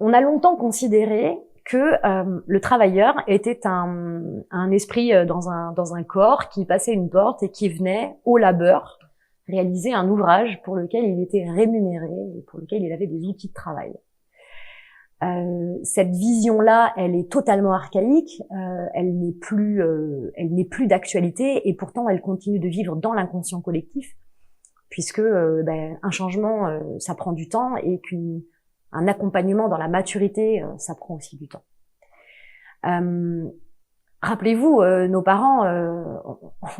On a longtemps considéré que le travailleur était un esprit dans un corps qui passait une porte et qui venait au labeur réaliser un ouvrage pour lequel il était rémunéré et pour lequel il avait des outils de travail. Cette vision-là, elle est totalement archaïque, elle n'est plus d'actualité, et pourtant elle continue de vivre dans l'inconscient collectif, puisque un changement, ça prend du temps, et qu'un accompagnement dans la maturité, ça prend aussi du temps. Rappelez-vous, nos parents,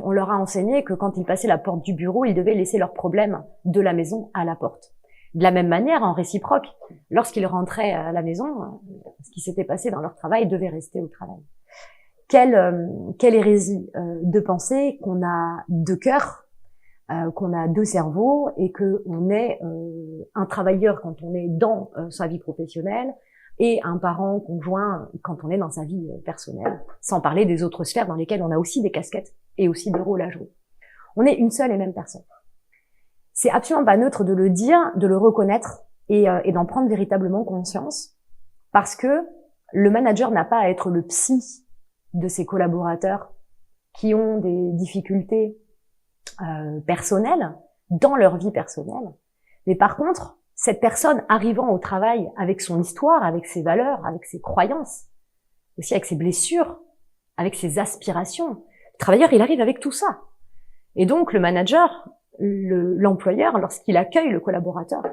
on leur a enseigné que quand ils passaient la porte du bureau, ils devaient laisser leurs problèmes de la maison à la porte. De la même manière, en réciproque, lorsqu'ils rentraient à la maison, ce qui s'était passé dans leur travail devait rester au travail. Quelle hérésie de penser qu'on a deux cœurs, qu'on a deux cerveaux, et qu'on est un travailleur quand on est dans sa vie professionnelle et un parent conjoint quand on est dans sa vie personnelle, sans parler des autres sphères dans lesquelles on a aussi des casquettes et aussi des rôles à jouer. On est une seule et même personne. C'est absolument pas neutre de le dire, de le reconnaître et d'en prendre véritablement conscience, parce que le manager n'a pas à être le psy de ses collaborateurs qui ont des difficultés personnelles dans leur vie personnelle. Mais par contre, cette personne arrivant au travail avec son histoire, avec ses valeurs, avec ses croyances, aussi avec ses blessures, avec ses aspirations, le travailleur, il arrive avec tout ça. Et donc, le manager, l'employeur, lorsqu'il accueille le collaborateur,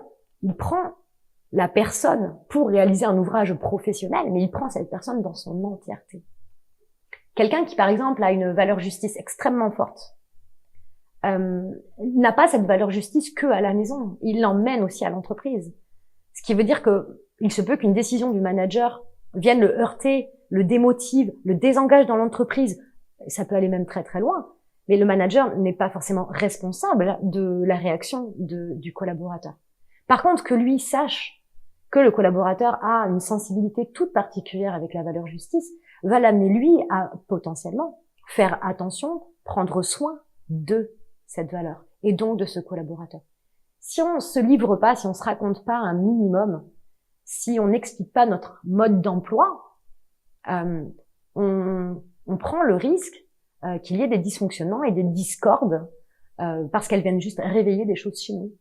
il prend la personne pour réaliser un ouvrage professionnel, mais il prend cette personne dans son entièreté. Quelqu'un qui, par exemple, a une valeur justice extrêmement forte, n'a pas cette valeur justice que à la maison, il l'emmène aussi à l'entreprise. Ce qui veut dire que il se peut qu'une décision du manager vienne le heurter, le démotive, le désengage dans l'entreprise. Ça peut aller même très très loin. Mais le manager n'est pas forcément responsable de la réaction du collaborateur. Par contre, que lui sache que le collaborateur a une sensibilité toute particulière avec la valeur justice, va l'amener lui à potentiellement faire attention, prendre soin de cette valeur et donc de ce collaborateur. Si on se livre pas, si on se raconte pas un minimum, si on n'explique pas notre mode d'emploi, on prend le risque qu'il y ait des dysfonctionnements et des discordes parce qu'elles viennent juste réveiller des choses chez nous.